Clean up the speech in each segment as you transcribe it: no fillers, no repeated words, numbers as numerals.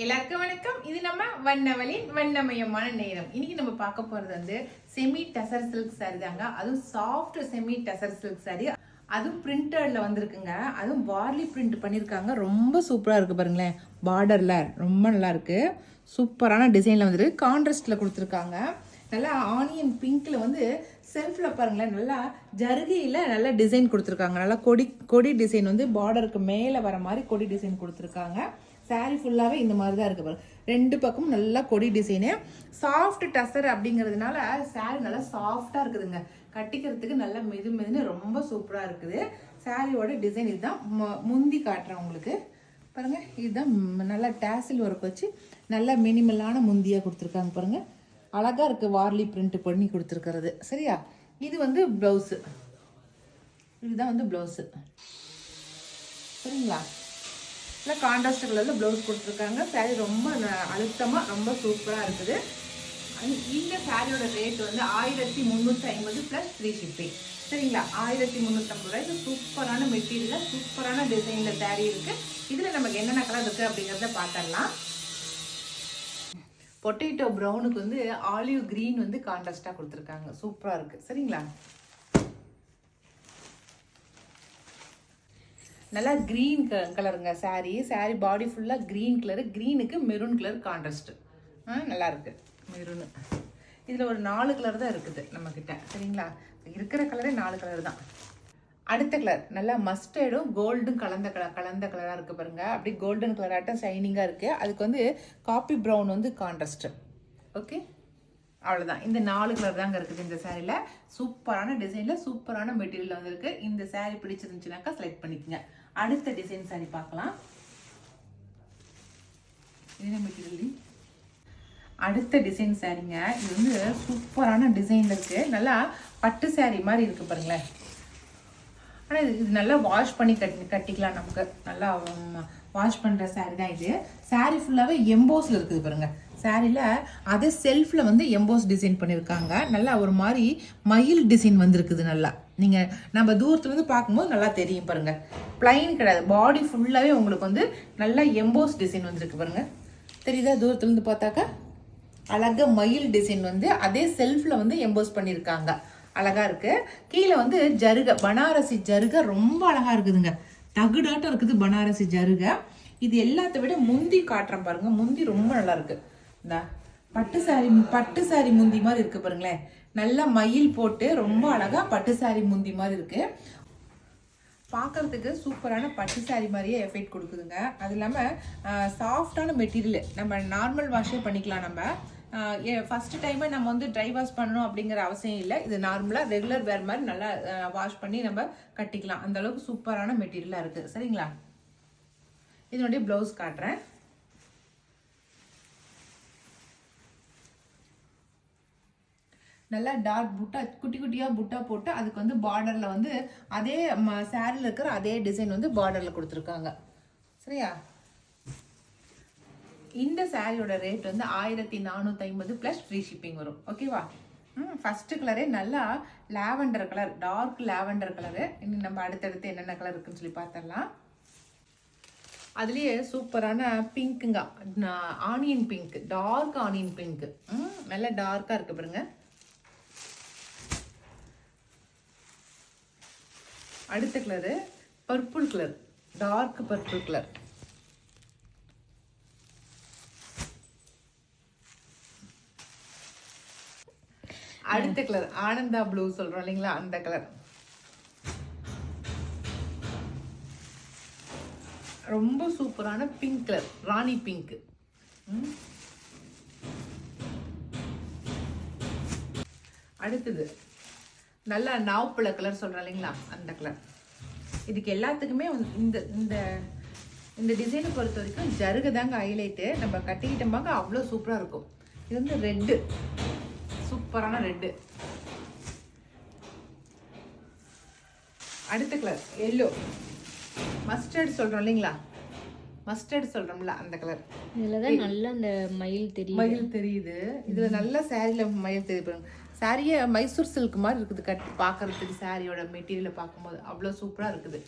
எல்லாருக்கும் வணக்கம். இது நம்ம வண்ணவலின் வண்ணமயமான நேரம். இன்னைக்கு நம்ம பார்க்க போறது வந்து செமி டசர் சில்க் சாரி தாங்க. அதுவும் soft semi tussar silk sorry, அதுவும் பிரிண்டட்ல வந்திருக்குங்க. அதுவும் வார்லி பிரிண்ட் பண்ணியிருக்காங்க. ரொம்ப சூப்பரா இருக்கு பாருங்களேன். பார்டர்ல ரொம்ப நல்லா இருக்கு. சூப்பரான டிசைன்ல வந்துருக்கு. கான்ட்ராஸ்ட்ல கொடுத்துருக்காங்க. நல்லா ஆனியன் பிங்க்ல வந்து செல்ஃப்ல பாருங்களேன், நல்லா ஜருகையில நல்ல டிசைன் கொடுத்துருக்காங்க. நல்லா கொடி டிசைன் வந்து பார்டருக்கு மேலே வர மாதிரி கொடி டிசைன் கொடுத்துருக்காங்க. சாரி ஃபுல்லாகவே இந்த மாதிரி தான் இருக்குது பாருங்க. ரெண்டு பக்கமும் நல்லா கொடி டிசைனு. சாஃப்ட் டசர் அப்படிங்கிறதுனால சாரி நல்லா சாஃப்டாக இருக்குதுங்க. கட்டிக்கிறதுக்கு நல்லா மெதுன்னு ரொம்ப சூப்பராக இருக்குது. சாரியோட டிசைன் இதுதான். முந்தி காட்டுறேன் உங்களுக்கு பாருங்க. இதுதான் நல்லா டேசில் ஒர்க் வச்சு நல்லா மினிமலான முந்தியாக கொடுத்துருக்காங்க பாருங்க. அழகாக இருக்குது. வார்லி பிரிண்ட் பண்ணி கொடுத்துருக்கிறது. சரியா? இது வந்து ப்ளவுஸு. இதுதான் வந்து ப்ளவுஸு. சரிங்களா? இல்லை கான்ட்ராஸ்ட் கலரில் ப்ளவுஸ் கொடுத்துருக்காங்க. சாரீ ரொம்ப அழுத்தமாக ரொம்ப சூப்பராக இருக்குது. இந்த சாரியோட ரேட் வந்து 1350 ப்ளஸ் ஃப்ரீ ஷிப்பிங். சரிங்களா? 1350 ரூபாய்க்கு சூப்பரான மெட்டீரியலில் சூப்பரான டிசைனில் சாரீ இருக்குது. இதில் நமக்கு என்னென்ன கலர் இருக்குது அப்படிங்கிறத பார்த்துடலாம். பொட்டேட்டோ ப்ரௌனுக்கு வந்து ஆலிவ் கிரீன் வந்து கான்ட்ராஸ்டாக கொடுத்துருக்காங்க. சூப்பராக இருக்குது. சரிங்களா? நல்லா க்ரீன் கலருங்க. சாரீ பாடி ஃபுல்லாக க்ரீன் கலரு. க்ரீனுக்கு மெரூன் கலர் கான்ட்ராஸ்ட். நல்லா இருக்கு. மெரூனு இதில் ஒரு 4 கலர் தான் இருக்குது நம்மக்கிட்ட. சரிங்களா? இருக்கிற கலரே 4 கலர் தான். அடுத்த கலர் நல்லா மஸ்டர்டும் கோல்டும் கலந்த கலராக இருக்குது பாருங்க. அப்படி கோல்டன் கலராட்டம் ஷைனிங்காக இருக்குது. அதுக்கு வந்து காப்பி ப்ரௌன் வந்து கான்ட்ராஸ்ட். ஓகே, அவ்வளோதான். இந்த 4 கலர் தாங்க இருக்குது இந்த சாரியில். சூப்பரான டிசைனில் சூப்பரான மெட்டீரியல் வந்துருக்கு. இந்த சாரீ பிடிச்சிருந்துச்சுனாக்கா செலக்ட் பண்ணிக்கோங்க. அடுத்த டிசைன் சாரி பார்க்கலாம். என்ன மெட்டீரியல்? அடுத்த டிசைன் சாரிங்க. இது வந்து சூப்பரான டிசைன்ல இருக்கு. நல்லா பட்டு சாரி மாதிரி இருக்கு பாருங்களேன். ஆனால் இது நல்லா வாஷ் பண்ணி கட்டிக்கலாம். நமக்கு நல்லா வாஷ் பண்ணுற சாரி தான் இது. சாரி ஃபுல்லாகவே எம்போஸில் இருக்குது பாருங்க. சாரியில் அதே செல்ஃபில் வந்து எம்போஸ் டிசைன் பண்ணியிருக்காங்க. நல்லா ஒரு மாதிரி மயில் டிசைன் வந்திருக்குது. நல்லா நீங்கள் நம்ம தூரத்துலேருந்து பார்க்கும்போது நல்லா தெரியும் பாருங்கள். பிளைன் கிடையாது. பாடி ஃபுல்லாகவே உங்களுக்கு வந்து நல்லா எம்போஸ் டிசைன் வந்துருக்கு பாருங்கள். தெரியுதா? தூரத்துலேருந்து பார்த்தாக்கா அழகாக மயில் டிசைன் வந்து அதே செல்ஃபில் வந்து எம்போஸ் பண்ணியிருக்காங்க. அழகாக இருக்குது. கீழே வந்து ஜருகை, பனாரசி ஜருகை ரொம்ப அழகாக இருக்குதுங்க. தகுடாட்டம் இருக்குது பனாரசி ஜருகை. இது எல்லாத்த விட முந்தி காட்டுறேன் பாருங்க. முந்தி ரொம்ப நல்லா இருக்கு. இந்த பட்டு சாரி முந்தி மாதிரி இருக்கு பாருங்களேன். நல்லா மயில் போட்டு ரொம்ப அழகா பட்டு சாரி முந்தி மாதிரி இருக்கு. பார்க்கறதுக்கு சூப்பரான பட்டு சாரி மாதிரியே எஃபெக்ட் கொடுக்குதுங்க. அது இல்லாமல் சாஃப்டான மெட்டீரியல். நம்ம நார்மல் வாஷே பண்ணிக்கலாம். நம்ம ஃபஸ்ட்டு டைமே நம்ம வந்து ட்ரை வாஷ் பண்ணணும் அப்படிங்கிற அவசியம் இல்லை. இது நார்மலாக ரெகுலர் வேர் மாதிரி நல்லா வாஷ் பண்ணி நம்ம கட்டிக்கலாம். அந்த அளவுக்கு சூப்பரான மெட்டீரியலாக இருக்குது. சரிங்களா? இதனுடைய ப்ளவுஸ் காட்டுறேன். நல்லா டாட் புட்டா, குட்டி குட்டியாக புட்டா போட்டு அதுக்கு வந்து பார்டரில் வந்து அதே சாரியில் இருக்கிற அதே டிசைன் வந்து பார்டரில் கொடுத்துருக்காங்க. சரியா? இந்த சாரியோட ரேட் வந்து 1450 ப்ளஸ் ஃப்ரீ ஷிப்பிங் வரும். ஓகேவா? ஃபஸ்ட்டு கலரே நல்லா lavender colour, dark lavender colour. இன்னும் நம்ம அடுத்தடுத்து என்னென்ன கலர் இருக்குன்னு சொல்லி பார்த்துடலாம். அதுலேயே சூப்பரான பிங்க்குங்க. Onion pink, dark onion pink. நல்லா டார்க்காக இருக்குது பாருங்க. அடுத்த colour purple colour, dark purple colour. அடுத்த கலர் ஆனந்தா ப்ளூ சொல்றோம் இல்லைங்களா, அந்த கலர். ரொம்ப சூப்பரான பிங்க் கலர், ராணி பிங்க். அடுத்தது நல்லா நாவப்பழ கலர் சொல்றோம் இல்லைங்களா, அந்த கலர். இதுக்கு எல்லாத்துக்குமே இந்த இந்த இந்த டிசைனை பொறுத்த வரைக்கும் ஜருகை தாங்க ஹைலைட்டு. நம்ம கட்டிக்கிட்டோம்பாங்க அவ்வளோ சூப்பராக இருக்கும். இது வந்து ரெட்டு, சூப்பரான ரெட்டு. அடுத்த கலர் எல்லோ, மஸ்டர்ட் சொல்றோம் இல்லைங்களா, மஸ்டர்ட் சொல்றோம்ல, அந்த கலர். இதுல தான் நல்லா அந்த மயில் தெரியுது. இதுல நல்ல சாரியில மயில் தெரியுது. சாரியே மைசூர் சில்க் மாதிரி இருக்குது பார்க்கறதுக்கு. சாரியோட மெட்டீரியலை பார்க்கும்போது அவ்வளோ சூப்பராக இருக்குது.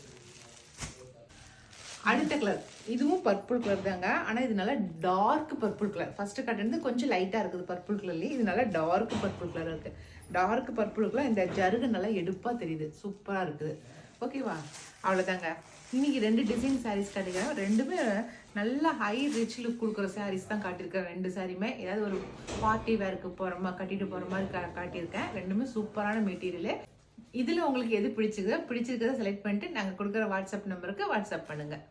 அடுத்த கலர் இதுவும் பர்பிள் கலர் தாங்க. ஆனா இது நல்லா டார்க் பர்பிள் கலர். ஃபர்ஸ்ட் காட்டுறது கொஞ்சம் லைட்டா இருக்குது பர்பிள் கலர்லயே, இது நல்லா டார்க் பர்பிள் கலர் இருக்கு. டார்க் பர்பிள் கலர் இந்த ஜருகு நல்லா எடுப்பா தெரியுது, சூப்பரா இருக்குது. ஓகேவா, அவ்வளவுதாங்க. இன்னைக்கு 2 டிசைன் சாரீஸ் காட்டிக்கிறேன். ரெண்டுமே நல்லா ஹை ரிச் லுக் கொடுக்குற சாரீஸ் தான் காட்டியிருக்கேன். 2 சாரியுமே ஏதாவது ஒரு பார்ட்டி வேருக்கு போகிறோமா கட்டிட்டு போகிற மாதிரி காட்டியிருக்கேன். ரெண்டுமே சூப்பரான மெட்டீரியலு. இதில் உங்களுக்கு எது பிடிச்சிருக்கிறத செலக்ட் பண்ணிட்டு நாங்கள் கொடுக்குற வாட்ஸ்அப் நம்பருக்கு வாட்ஸ்அப் பண்ணுங்கள்.